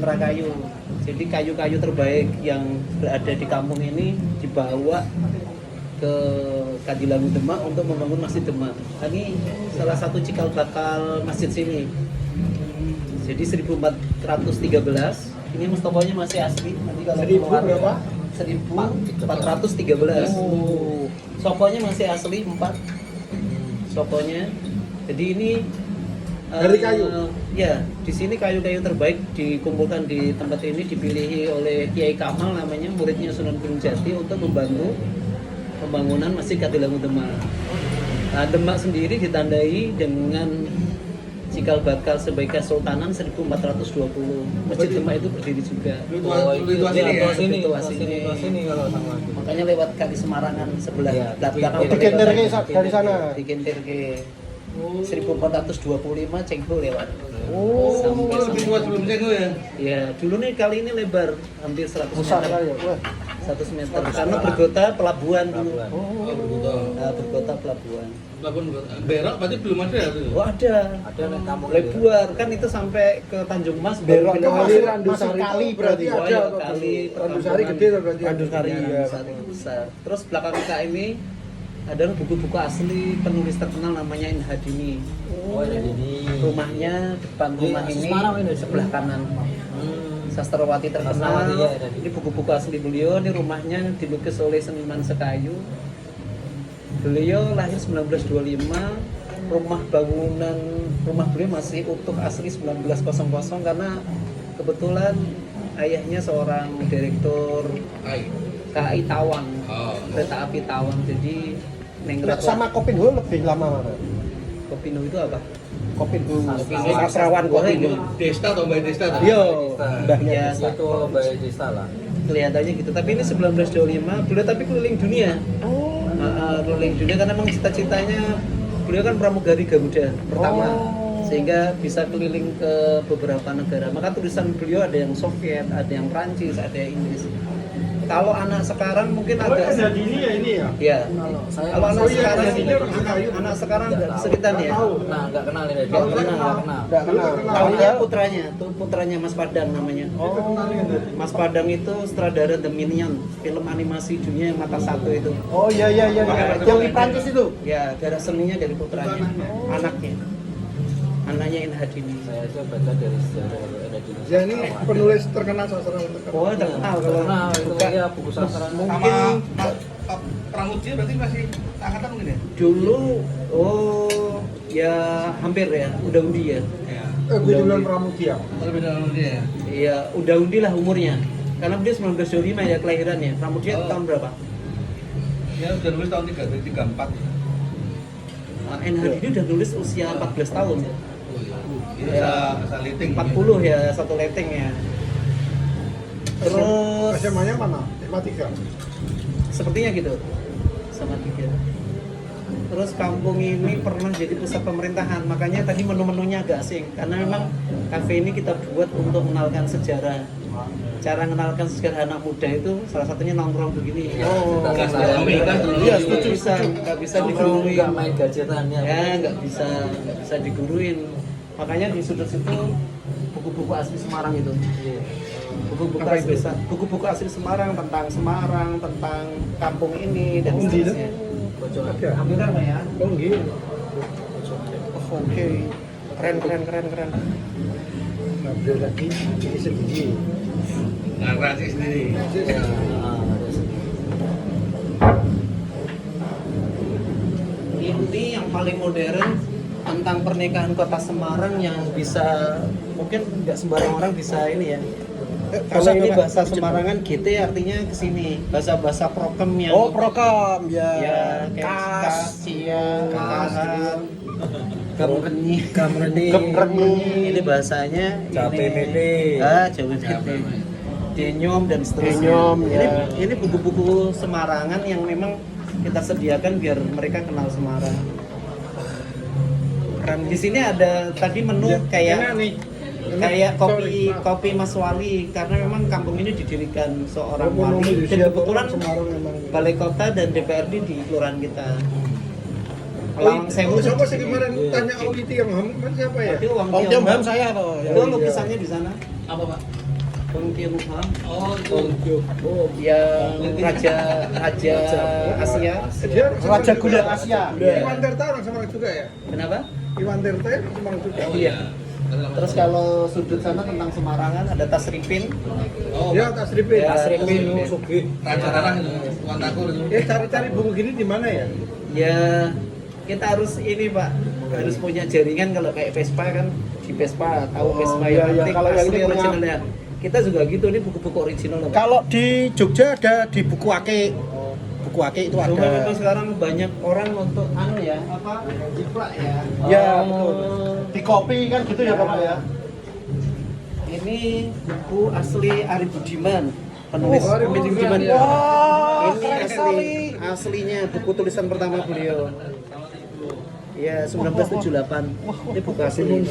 Kayu. Jadi kayu-kayu terbaik yang berada di kampung ini dibawa ke Kadilangu Demak untuk membangun Masjid Demak. Ini salah satu cikal bakal masjid sini. Jadi 1413. Ini mustokonya masih asli. Nanti kalau 1000 berapa? 1413. Sokonya masih asli 4. Sokonya. Jadi ini dari kayu. Ya, di sini kayu-kayu terbaik dikumpulkan di tempat ini, dipilih oleh Kiai Kamal namanya, muridnya Sunan Gunung Jati untuk membantu pembangunan Masjid Kadilangu Demak. Nah, Demak sendiri ditandai dengan cikal bakal sebagai Kesultanan 1420. Masjid Demak itu berdiri juga. Sini kalau sama. Makanya lewat Kali Semarangan sebelah belakang. Dikenterke dari sana. Dikenterke. 1425 Cengho lewat. Oh, Lebih tua sebelum Cengho ya? Ya, dulu nih kali ini lebar hampir 100 besar meter. kali ya. Wah. 100 meter karena bergota pelabuhan dulu. Nah, bergota pelabuhan. Pelabuhan berak berarti belum ada ya? Oh, ada. Ada nih kamu. Lebar kan itu sampai ke Tanjung Mas. Berok baru kali pindah masih kali berarti Oh, ada. ya, kali Kandusari gede tuh berarti. Kandusari Iya. besar. Terus belakang kita ini ada buku-buku asli penulis terkenal namanya Inhadini. Oh, ini. Rumahnya depan rumah ini sebelah kanan. Sastrawati terkenal. Sastrawati, ya, ada. Ini buku-buku asli beliau. Ini rumahnya dilukis oleh seniman sekayu. Beliau lahir 1925. Rumah beliau masih utuh asli 1900 karena kebetulan ayahnya seorang direktur KAI Tawang, kereta api Tawang. Jadi Nah, sama Kopinho lebih lama mana? Kopinho itu apa? Kopinho. Sastrawan Kopinho. Desta atau Mbak Desta tadi? Yo, mbahnya Ya, Desta. Itu Mbak Desta lah. kelihatannya gitu. Tapi ini 1925, beliau tapi keliling dunia. Oh. Keliling dunia karena memang cita-citanya beliau kan pramugari Garuda pertama. Sehingga bisa keliling ke beberapa negara. Maka tulisan beliau ada yang Soviet, ada yang Prancis, ada yang Inggris. Kalau anak sekarang mungkin agak ini ya ini ya. ya. Saya Kalau anak sekarang ini anak sekarang nggak kesulitan ya. Nah, enggak kenal ini. Tahu Enggak nggak? kenal. Enggak kenal. Tahunya putranya, tuh putranya Mas Padang namanya. Mas Padang itu sutradara The Minion, film animasi dunia yang mata satu itu. Oh iya iya iya. Yang di Prancis itu. Ya, darah seninya dari putranya, anaknya. Anaknya Inhadini. Saya itu baca dari sejarah ada di Ya ini penulis terkenal sastra terkenal. Oh, terkenal kalau Nah, itu buka ya buku sastra. mungkin Pramudia berarti masih angkatan mungkin ya? dulu ya hampir ya, udah undi ya. Gue bilang Pramudia. Lebih dalam dia ya? Iya, udah undi lah umurnya. Karena dia 1925 ya kelahirannya. Pramudia tahun berapa? Ya udah nulis tahun 34. Inhadini udah nulis usia 14 tahun. Iya, asal liting. 40 ya, satu leteng ya. Terus SMA-nya mana? SMA 3. sepertinya gitu sama tiga. Terus kampung ini pernah jadi pusat pemerintahan, makanya tadi menu-menunya agak asing karena memang kafe ini kita buat untuk mengenalkan sejarah. Cara mengenalkan sejarah anak muda itu salah satunya nongkrong begini. Iya, setuju. Nggak bisa digurui. Enggak main gadgetannya. Ya, nggak bisa diguruin. Makanya di sudut situ buku-buku asli Semarang itu. Buku-buku asli Semarang tentang kampung ini dan seterusnya. Ambil apa ya? Oh gitu. Oke. Keren. Ngambil lagi ini sendiri. Narasi sendiri. Ini yang paling modern tentang pernikahan kota Semarang yang bisa mungkin nggak sembarang orang bisa ini ya. Karena ini bahasa Semarangan GT artinya kesini, bahasa prokem yang Prokem ya. ya kayak kas, Gamreni. Ini bahasanya Jape ini. Mete. Jape Mete. Denyom dan seterusnya. Denyom, ya. Ini buku-buku Semarangan yang memang kita sediakan biar mereka kenal Semarang. Di sini ada tadi menu kayak kopi Mas Wali karena memang kampung ini didirikan seorang wali dan kebetulan balai kota dan DPRD di kelurahan kita. Lawang Sewu. Siapa sih kemarin tanya Om Iti yang Ham kan siapa ya? Itu Wang Om Tiong Ham saya toh. Itu lukisannya di sana. Apa, Pak? Kongkyeonghwa Oh, itu. yang raja Asia. Dia Raja Gula Asia. Iwan Tirta orang Semarang juga ya? Kenapa? Iwan Tirta ya Semarang juga. Iya. Terus kalau sudut sana tentang Semarangan ada Tasripin. Oh, dia atas ripin. Ya, Tasripin. Raja Tanah itu, Wan Takur itu. Cari-cari buku gini di mana ya? Ya kita harus ini Pak, harus punya jaringan. Kalau kayak Vespa kan di Vespa tahu Vespa iya, yang iya. antik, Kalau yang asli ini punya- originalnya. Kita juga gitu, ini buku-buku original Pak. Kalau di Jogja ada di Buku Ake. Buku Ake itu Cuma memang ada. sekarang banyak orang untuk anu ya, apa? Jiplak ya. Ya, Oh, betul. Di kopi kan gitu ya Bapak ya. Ini buku asli Ari Budiman, penulis Oh, Ari Ari Budiman, ya. Wah, Ini keren asli, sekali. aslinya buku tulisan pertama beliau. Ya 1978. Ini buku asli.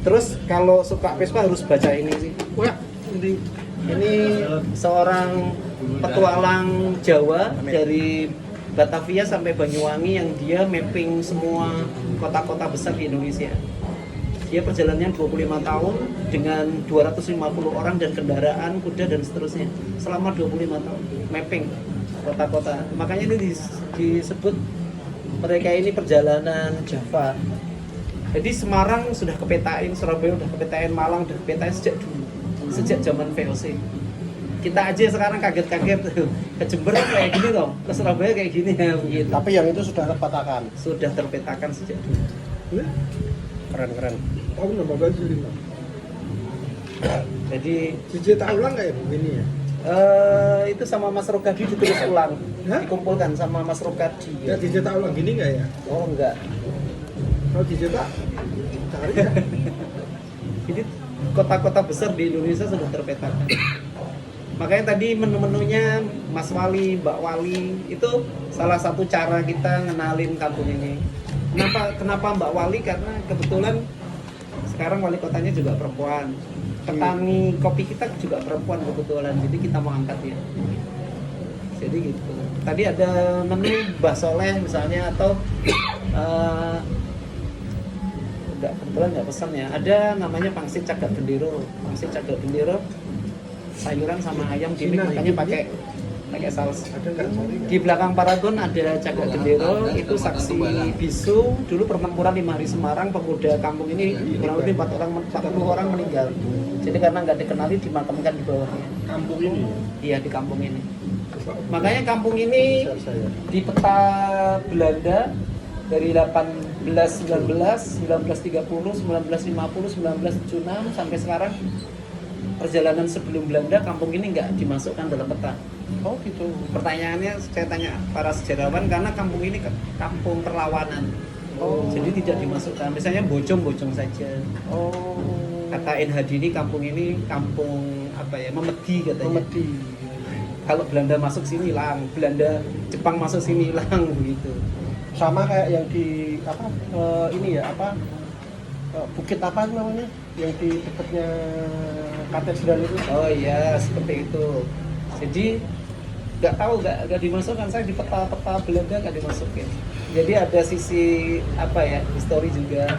Terus kalau suka Vespa harus baca ini sih. Wah, ini Ini seorang petualang Jawa dari Batavia sampai Banyuwangi yang dia mapping semua kota-kota besar di Indonesia. Dia perjalanannya 25 tahun dengan 250 orang dan kendaraan, kuda dan seterusnya. Selama 25 tahun mapping kota-kota. Makanya ini disebut mereka ini perjalanan Java. Jadi Semarang sudah kepetain, Surabaya sudah kepetain, Malang sudah kepetain sejak dulu. Sejak zaman VOC. Kita aja sekarang kaget-kaget ke Jember kayak gini loh, ke Surabaya kayak gini ya begitu. Tapi yang itu sudah terpetakan. Sudah terpetakan sejak dulu. Keren. tahun 1505. Jadi Dicetak ulang nggak ya buku ini ya? itu sama Mas Rokadi ditulis ulang, Hah? dikumpulkan sama Mas Rokadi. Ya dicetak ulang gini nggak ya? Oh enggak. Kalau dicetak cari ya. Jadi kota-kota besar di Indonesia sudah terpetakan. Makanya tadi menu-menunya Mas Wali, Mbak Wali itu salah satu cara kita ngenalin kampung ini. Kenapa Mbak Wali? Karena kebetulan sekarang wali kotanya juga perempuan. Petani kopi kita juga perempuan kebetulan. Jadi kita mau angkat ya. Jadi gitu. Tadi ada menu Mbah Soleh misalnya atau kebetulan nggak pesan ya. Ada namanya pangsit cagak gendero. Pangsit cagak gendero sayuran sama ayam gimmick, makanya pakai saus. Ada nggak cari nggak? Di belakang Paragon ada cagak gendero, itu saksi bisu. Dulu pertempuran 5 hari Semarang, pemuda kampung ini kurang lebih 40 orang meninggal. Jadi karena nggak dikenali dimakamkan di bawahnya. Kampung ini. Iya di kampung ini. Makanya kampung ini di peta Belanda dari 1819, 1930, 1950, 1976 sampai sekarang perjalanan sebelum Belanda kampung ini nggak dimasukkan dalam peta. Oh gitu. Pertanyaannya saya tanya para sejarawan karena kampung ini kampung perlawanan. Jadi tidak dimasukkan. Misalnya Bojong saja. Oh. Kata NHD ini kampung apa ya, memedi katanya. Memedi. Kalau Belanda masuk sini hilang, Jepang masuk sini hilang begitu. Sama kayak yang di apa ini ya apa bukit apa namanya yang di dekatnya katedral itu. Oh iya, seperti itu. Jadi nggak dimasukkan, saya di peta-peta Belanda nggak dimasukin. Jadi ada sisi apa ya, histori juga.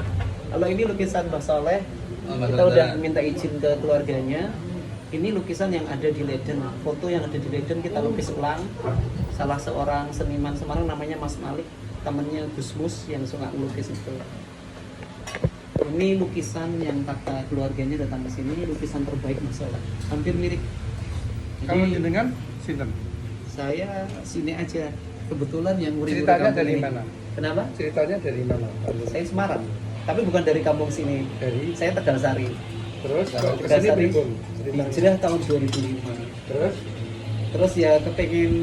Kalau ini lukisan Mbah Soleh, kita udah minta izin ke keluarganya. Ini lukisan yang ada di Leiden, foto yang ada di Leiden kita lukis ulang. Salah seorang seniman Semarang namanya Mas Malik, temannya Gus Mus yang suka melukis itu. Ini lukisan yang kata keluarganya datang ke sini, lukisan terbaik Mas Soleh. Hampir mirip. Kalau Jadi, jenengan sinten? saya sini aja. Kebetulan yang murid Ceritanya kampung dari ini. mana? Kenapa? Ceritanya dari mana? Saya Semarang, tapi bukan dari kampung sini. Dari Saya Tegal Sari. terus kalau ke sini Tegal Sari pripun? Ceritanya. hijrah tahun 2005. Terus Terus ya kepengen,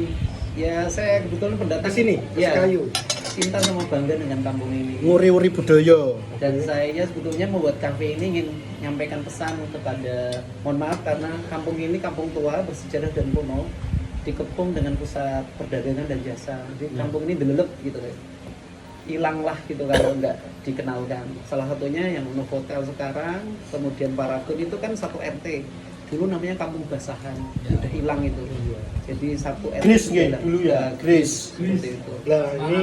ya saya kebetulan pendatang ke sini, ke ya, Sekayu. cinta sama bangga dengan kampung ini. Nguri-uri budaya. Dan saya sebetulnya membuat kafe ini ingin menyampaikan pesan kepada, mohon maaf karena kampung ini kampung tua bersejarah dan kuno, dikepung dengan pusat perdagangan dan jasa. Jadi kampung ini delelep gitu ya. Hilanglah gitu kalau nggak dikenalkan. Salah satunya yang Novotel sekarang, kemudian Paragon itu kan satu RT. Dulu namanya Kampung Basahan, udah hilang itu. Jadi satu RT Gris sudah nggih, hilang. dulu ya, Gris. Seperti itu. Lah ini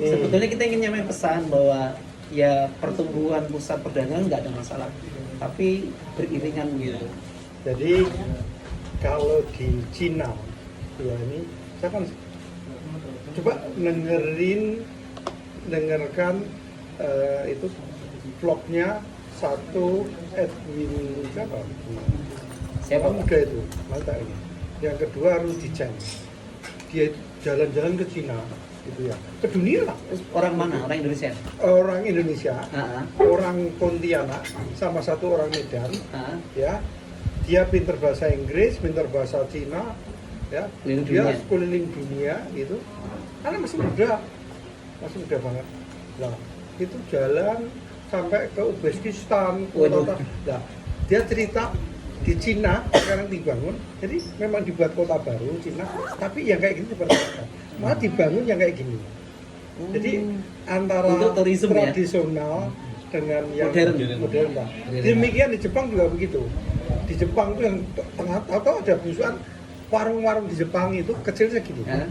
Sebetulnya kita ingin nyamain pesan bahwa ya pertumbuhan pusat perdagangan nggak ada masalah. tapi beriringan gitu. Jadi kalau di Cina ya ini saya kan coba dengarkan itu vlognya satu Edwin siapa? Siapa? Muda itu, mantap ini. Yang kedua Rudy Cheng. Dia jalan-jalan ke Cina gitu ya, ke dunia lah. Terus orang mana? Orang Indonesia? Orang Indonesia, Ah, orang Pontianak, sama satu orang Medan, ah. ya. Dia pinter bahasa Inggris, pinter bahasa Cina, ya. Keliling Dia dunia. keliling dunia gitu. Karena masih muda banget. Nah, itu jalan sampai ke Uzbekistan, Waduh. Nah, dia cerita di Cina sekarang dibangun, jadi memang dibuat kota baru Cina, tapi yang kayak gini seperti apa? Malah dibangun yang kayak gini. Jadi antara Untuk tourism ya? tradisional dengan yang Modern. Pak. Demikian di Jepang juga begitu. Di Jepang tuh yang tengah atau ada busuan warung-warung di Jepang itu kecil segini. Ah.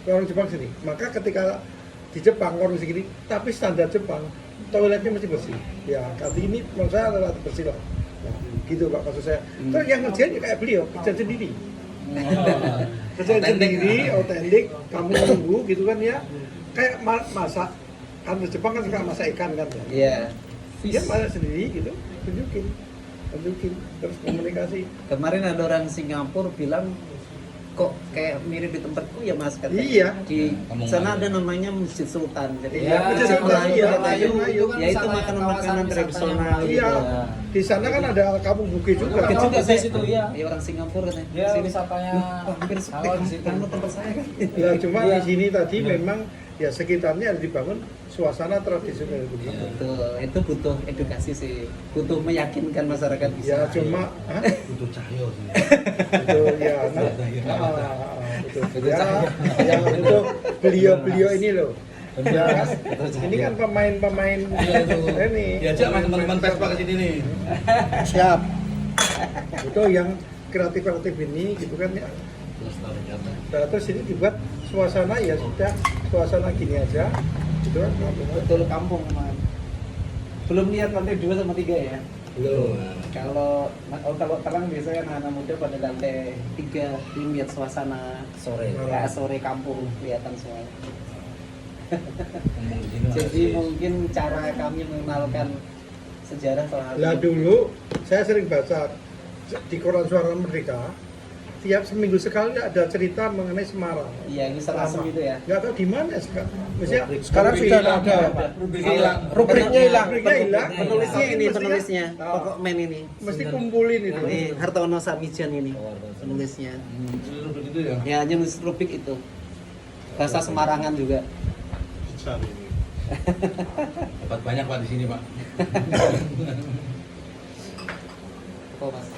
Warung Jepang sini. Maka ketika di Jepang warung segini, tapi standar Jepang toiletnya mesti bersih. Ya, kali ini menurut saya adalah bersih lah. Nah, gitu Pak maksud saya. Terus yang ngerjain ya kayak beliau, kerja sendiri. Kerja sendiri, otentik, kamu nunggu gitu kan ya. Kayak masak. Kan di Jepang kan suka masak ikan kan ya. Iya. Dia masak sendiri gitu, tunjukin terus komunikasi. Kemarin ada orang Singapura bilang kok kayak mirip di tempatku ya Mas katanya. Iya. Di Kampung sana Melayu. ada namanya Masjid Sultan. Jadi Iya, Masjid Sultan, Melayu, iya, Melayu, Melayu. ya itu makanan-makanan tradisional Iya. gitu. Di sana kan ada kampung Bugis juga. Oke juga di saya situ, iya. Ya orang Singapura katanya. Dia Sini wisatanya hampir sepi awal di situ. kan tempat saya kan. Ya cuma Iya. di sini tadi memang ya sekitarnya harus dibangun suasana tradisional begitu. Betul, itu butuh edukasi sih, butuh meyakinkan masyarakat bisa. Ya cuma hah? Butuh cahyo sih. Betul ya. Nah, betul. Ya untuk beliau ini loh. Ya kan? Ini kan pemain-pemain ini. Diajak sama teman-teman Vespa ke sini nih. Siap. Itu yang kreatif ini gitu kan ya. Nah, terus ini dibuat suasana ya sudah suasana gini aja gitu kan. Betul kampung man. Belum lihat lantai 2 sama 3 ya. Belum. Kalau terang biasanya anak-anak muda pada lantai 3 belum lihat suasana Sore. kayak sore kampung kelihatan semua. Ngomong di sini Jadi masih. mungkin cara kami mengenalkan sejarah soal Lah dulu saya sering baca di koran Suara Merdeka, tiap seminggu sekali ada cerita mengenai Semarang. Iya, ini serasem itu ya. Nggak tahu di mana sekarang. Maksudnya Sekarang sudah hilang, ada. Rubriknya hilang. Rubriknya hilang. Rubriknya hilang. Penulisnya Tapi ini mestinya- penulisnya, Oh. pokok men ini. Mesti kumpulin itu. Ini Hartono Samijan ini penulisnya. Rubrik itu ya. Ya hanya nulis rubrik itu. Bahasa Semarangan juga. Dapat banyak Pak di sini Pak. Kok Mas?